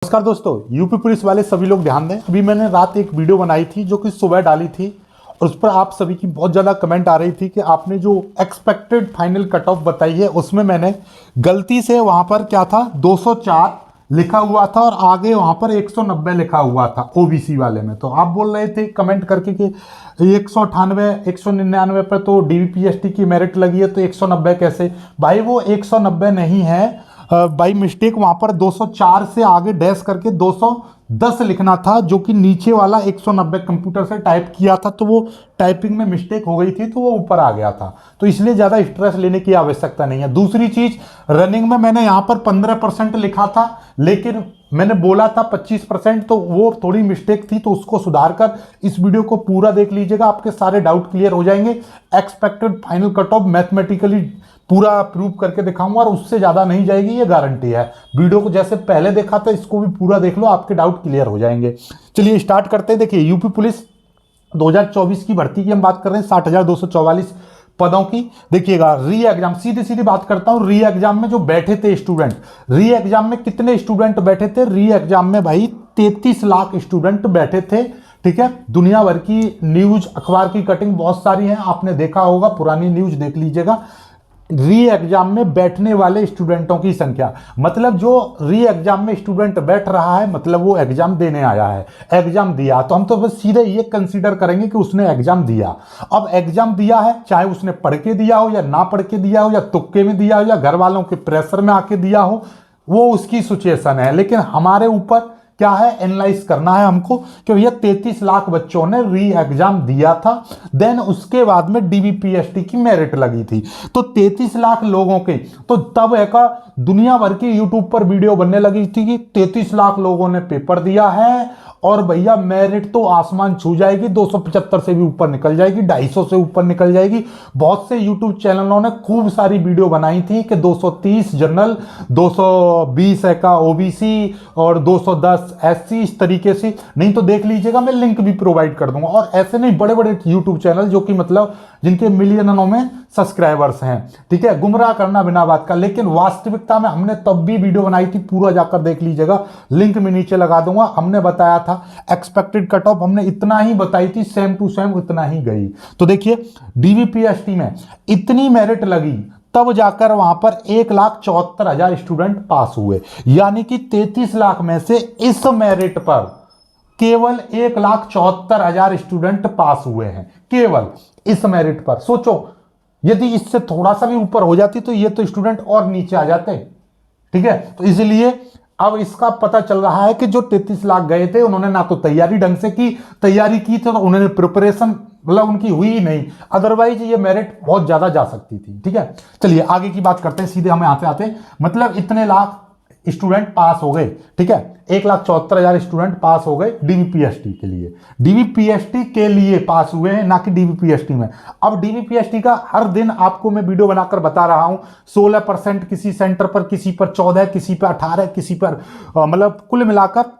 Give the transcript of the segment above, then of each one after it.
नमस्कार दोस्तों, UP police वाले सभी लोग ध्यान दें। अभी मैंने रात एक वीडियो बनाई थी जो कि सुबह डाली थी और उस पर आप सभी की बहुत ज़्यादा कमेंट आ रही थी कि आपने जो एक्सपेक्टेड फाइनल कट ऑफ बताई है उसमें मैंने गलती से वहाँ पर क्या था 204 लिखा हुआ था और आगे वहाँ पर 190 लिखा हुआ था ओबीसी वाले में। तो आप बोल रहे थे कमेंट करके कि 198 199 पर तो डीवीपीएसटी की मेरिट लगी है तो 190 कैसे। भाई वो 190 नहीं है, बाई मिस्टेक वहां पर 204 से आगे डैश करके 210 लिखना था, जो कि नीचे वाला 190 कंप्यूटर से टाइप किया था तो वो टाइपिंग में मिस्टेक हो गई थी तो वो ऊपर आ गया था। तो इसलिए ज़्यादा स्ट्रेस लेने की आवश्यकता नहीं है। दूसरी चीज़, रनिंग में मैंने यहाँ पर 15% लिखा था लेकिन मैंने बोला था 25%, तो वो थोड़ी मिस्टेक थी तो उसको सुधार कर इस वीडियो को पूरा देख लीजिएगा, आपके सारे डाउट क्लियर हो जाएंगे। Expected final cut off mathematically पूरा प्रूव करके दिखाऊंगा और उससे ज़्यादा नहीं जाएगी, ये गारंटी है। वीडियो को जैसे पहले देखा था इसको भी पूरा देख लो, आपके डाउट क्लियर हो जाएंगे। चलिए स्टार्ट करते हैं। देखिए यूपी पुलिस 2024 की भर्ती की हम बात कर रहे हैं, 60,244 पदों की। देखिएगा री एग्जाम, सीधी सीधी बात करता हूं, री एग्जाम में जो बैठे थे स्टूडेंट, री एग्जाम में कितने स्टूडेंट बैठे थे? री एग्जाम में भाई 33 लाख स्टूडेंट बैठे थे। ठीक है, दुनिया भर की न्यूज अखबार की कटिंग बहुत सारी है, आपने देखा होगा, पुरानी न्यूज देख लीजिएगा। री एग्जाम में बैठने वाले स्टूडेंटों की संख्या, मतलब जो री एग्जाम में स्टूडेंट बैठ रहा है मतलब वो एग्जाम देने आया है, एग्जाम दिया, तो हम तो बस सीधे ये कंसीडर करेंगे कि उसने एग्जाम दिया। अब एग्जाम दिया है, चाहे उसने पढ़ के दिया हो या ना पढ़ के दिया हो या तुक्के में दिया हो या घर वालों के प्रेशर में आके दिया हो, वो उसकी सिचुएशन है। लेकिन हमारे ऊपर क्या है, एनालाइज करना है हमको कि भैया 33 लाख बच्चों ने री एग्जाम दिया था, देन उसके बाद में डीवीपीएसटी की मेरिट लगी थी। तो 33 लाख लोगों के, तो तब एक दुनिया भर की यूट्यूब पर वीडियो बनने लगी थी कि 33 लाख लोगों ने पेपर दिया है और भैया मेरिट तो आसमान छू जाएगी, 275 से भी ऊपर निकल जाएगी, 250 से ऊपर निकल जाएगी। बहुत से यूट्यूब चैनलों ने खूब सारी वीडियो बनाई थी कि 230 जनरल, 220 का ओबीसी और 210 एससी, इस तरीके से। नहीं तो देख लीजिएगा, मैं लिंक भी प्रोवाइड कर दूंगा। और ऐसे नहीं, बड़े बड़े यूट्यूब चैनल जो कि मतलब जिनके मिलियनों में सब्सक्राइबर्स हैं, ठीक है, गुमराह करना बिना बात का। लेकिन वास्तविकता में हमने तब भी वीडियो बनाई थी, पूरा जाकर देख लीजिएगा, लिंक में नीचे लगा दूंगा। हमने बताया था एक्सपेक्टेड कट ऑफ, हमने इतना ही बताई थी, सेम टू सेम उतना ही गई। तो देखिए डीवीपीएसटी में इतनी मेरिट लगी, तब जाकर वहां पर 1,74,000 स्टूडेंट पास हुए, यानी कि 33 लाख में से इस मेरिट पर केवल 1,74,000 स्टूडेंट पास हुए हैं, केवल इस मेरिट पर। सोचो यदि इससे थोड़ा सा भी ऊपर हो जाती तो ये तो स्टूडेंट और नीचे आ जाते। ठीक है, तो इसलिए अब इसका पता चल रहा है कि जो 33 लाख गए थे उन्होंने ना तो तैयारी ढंग से की, तैयारी की तो उन्होंने प्रिपरेशन मतलब उनकी हुई ही नहीं, अदरवाइज ये मेरिट बहुत ज्यादा जा सकती थी। ठीक है, चलिए आगे की बात करते हैं, सीधे हमें आते आते, मतलब इतने लाख स्टूडेंट पास हो गए। ठीक है, 1,74,000 स्टूडेंट पास हो गए डीवीपीएसटी के लिए, डीवीपीएसटी के लिए पास हुए हैं, ना कि डीवीपीएसटी में। अब डीवीपीएसटी का हर दिन आपको मैं वीडियो बनाकर बता रहा हूं, 16% किसी सेंटर पर, किसी पर 14, किसी पर 18, किसी पर मतलब कुल मिलाकर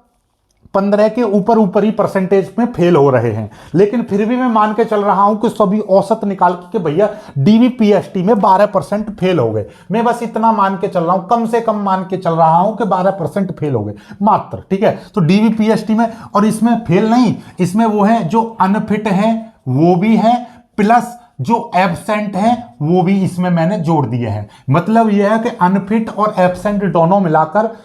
15 के ऊपर ही परसेंटेज में फेल हो रहे हैं। लेकिन फिर भी मैं मान के चल रहा हूं कि सभी औसत निकाल के भैया डीवीपीएसटी में 12% फेल हो गए। मैं बस इतना मान के चल रहा हूं, कम से कम मान के चल रहा हूं कि 12% फेल हो गए मात्र। ठीक है, तो डीवीपीएसटी में, और इसमें फेल नहीं, इसमें वो है जो अनफिट है वो भी है, प्लस जो एब्सेंट है वो भी इसमें मैंने जोड़ दिए हैं। मतलब यह है कि अनफिट और एब्सेंट दोनों मिलाकर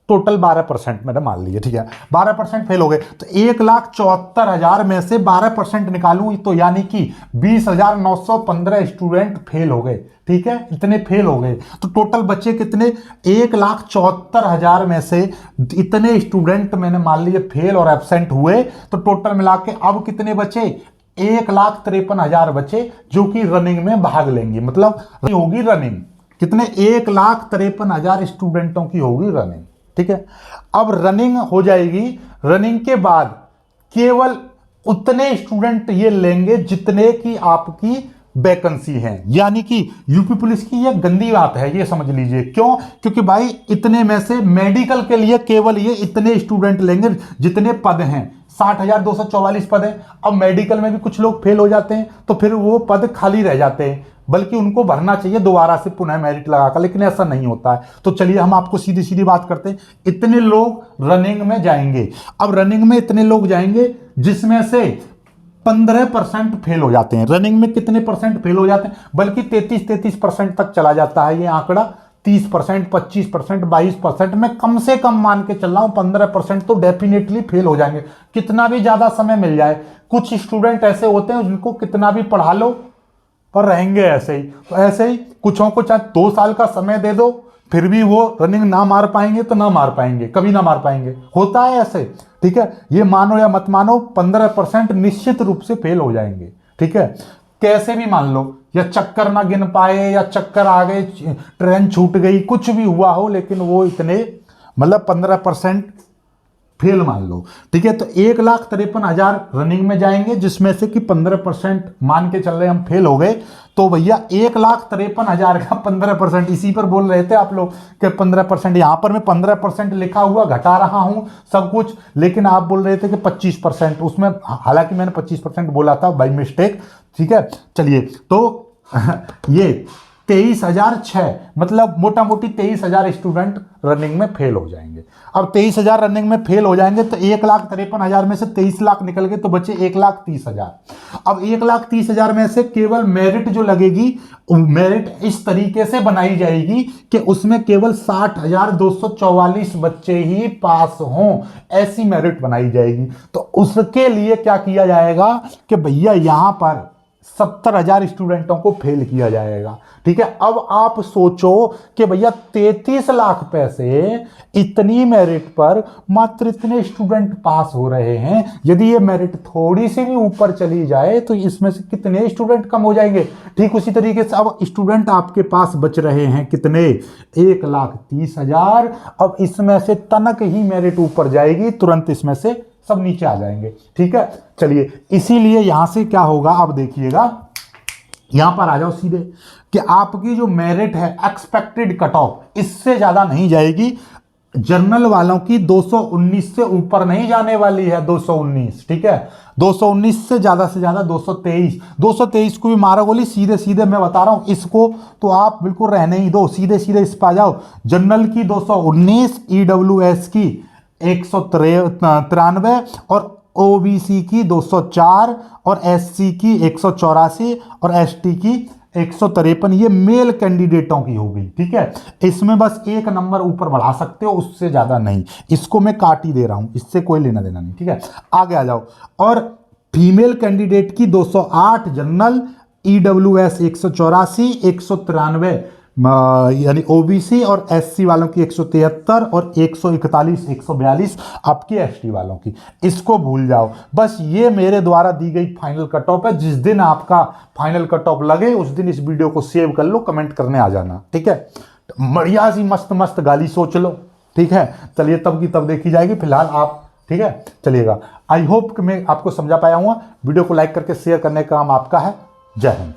टोटल 12% मैंने मान लिया। ठीक है, 12% फेल हो गए, तो 1,74,000 में से 12% निकालूं तो यानी कि 20,915 स्टूडेंट फेल हो गए। ठीक है, इतने फेल हो गए, तो टोटल बच्चे कितने? 1,74,000 में से इतने स्टूडेंट मैंने मान लिए फेल और एब्सेंट हुए, तो टोटल मिला के अब कितने बचे? 1,53,000 बचे जो कि रनिंग में भाग लेंगे। मतलब होगी रनिंग कितने? 1,53,000 स्टूडेंटों की होगी रनिंग। ठीक है, अब रनिंग हो जाएगी, रनिंग के बाद केवल उतने स्टूडेंट ये लेंगे जितने की आपकी वैकेंसी है। यानी कि यूपी पुलिस की ये गंदी बात है, ये समझ लीजिए। क्यों? क्योंकि भाई इतने में से मेडिकल के लिए केवल ये इतने स्टूडेंट लेंगे जितने पद हैं, 60,244 पद हैं। अब मेडिकल में भी कुछ लोग फेल हो जाते हैं तो फिर वो पद खाली रह जाते हैं। बल्कि उनको भरना चाहिए दोबारा से पुनः मेरिट लगाकर, लेकिन ऐसा नहीं होता है। तो चलिए हम आपको सीधी सीधी बात करते हैं। इतने लोग रनिंग में जाएंगे, अब रनिंग में इतने लोग जाएंगे जिसमें से 15% फेल हो जाते हैं। रनिंग में कितने परसेंट फेल हो जाते हैं, बल्कि 33% तक चला जाता है ये आंकड़ा। 30%, 25%, 22% में कम से कम मान के चल रहा हूं 15% तो डेफिनेटली फेल हो जाएंगे, कितना भी ज्यादा समय मिल जाए। कुछ स्टूडेंट ऐसे होते हैं जिनको कितना भी पढ़ा लो पर रहेंगे ऐसे ही। तो ऐसे ही कुछों को चाहे 2 साल का समय दे दो, फिर भी वो रनिंग ना मार पाएंगे तो ना मार पाएंगे, कभी ना मार पाएंगे, होता है ऐसे। ठीक है, ये मानो या मत मानो 15% निश्चित रूप से फेल हो जाएंगे। ठीक है, कैसे भी मान लो, या चक्कर ना गिन पाए, या चक्कर आ गए, ट्रेन छूट गई, कुछ भी हुआ हो, लेकिन वो इतने मतलब 15% फेल मान लो। ठीक है, तो 1,53,000 रनिंग में जाएंगे, जिसमें से कि 15% मान के चल रहे हम फेल हो गए। तो भैया 1,53,000 का 15%, इसी पर बोल रहे थे आप लोग कि 15%, यहां पर मैं 15% लिखा हुआ घटा रहा हूं सब कुछ, लेकिन आप बोल रहे थे कि 25%, उसमें हालांकि मैंने 25% बोला था बाई मिस्टेक। ठीक है, चलिए तो ये 23,006, मतलब मोटा मोटी 23,000 स्टूडेंट रनिंग में फेल हो जाएंगे। अब 23,000 रनिंग में फेल हो जाएंगे तो 1,53,000 में से 23 लाख निकल गए तो बचे 1,30,000। अब 1,30,000 में से केवल मेरिट जो लगेगी, मेरिट इस तरीके से बनाई जाएगी कि उसमें केवल 60,244 बच्चे ही पास हों, ऐसी मेरिट बनाई जाएगी। तो उसके लिए क्या किया जाएगा कि भैया यहां पर 70,000 स्टूडेंटों को फेल किया जाएगा। ठीक है, अब आप सोचो कि भैया 33 लाख पैसे इतनी मेरिट पर मात्र इतने स्टूडेंट पास हो रहे हैं। यदि ये मेरिट थोड़ी सी भी ऊपर चली जाए तो इसमें से कितने स्टूडेंट कम हो जाएंगे। ठीक उसी तरीके से अब स्टूडेंट आपके पास बच रहे हैं कितने, 1,30,000। अब इसमें से तनक ही मेरिट ऊपर जाएगी, तुरंत इसमें से सब नीचे आ जाएंगे। ठीक है, चलिए इसीलिए यहां से क्या होगा, अब देखिएगा, यहां पर आ जाओ सीधे कि आपकी जो मेरिट है एक्सपेक्टेड कट ऑफ, इससे ज्यादा नहीं जाएगी। जनरल वालों की 219 से ऊपर नहीं जाने वाली है, 219। ठीक है, 219 से ज्यादा 223। 223 को भी मारा गोली, सीधे सीधे मैं बता रहा हूं इसको, तो आप बिल्कुल रहने ही दो, सीधे सीधे इस पर आ जाओ। जनरल की 219, ईडब्ल्यूएस की 193 और ओबीसी की 204 और एससी की 184 और एसटी की 153। ये मेल कैंडिडेटों की हो गई। ठीक है, इसमें बस एक नंबर ऊपर बढ़ा सकते हो, उससे ज्यादा नहीं। इसको मैं काट ही दे रहा हूं, इससे कोई लेना देना नहीं। ठीक है, आगे आ जाओ। और फीमेल कैंडिडेट की 208 जनरल, ईडब्ल्यूएस 184, 193 यानी ओबीसी और एससी वालों की 173 और 141, 142 आपकी एसटी वालों की। इसको भूल जाओ, बस ये मेरे द्वारा दी गई फाइनल कट ऑफ है। जिस दिन आपका फाइनल कट ऑफ लगे उस दिन इस वीडियो को सेव कर लो, कमेंट करने आ जाना। ठीक है, बढ़िया सी मस्त मस्त गाली सोच लो। ठीक है, चलिए तब की तब देखी जाएगी, फिलहाल आप ठीक है चलिएगा। आई होप कि मैं आपको समझा पाया हूँ। वीडियो को लाइक करके शेयर करने का काम आपका है। जय हिंद।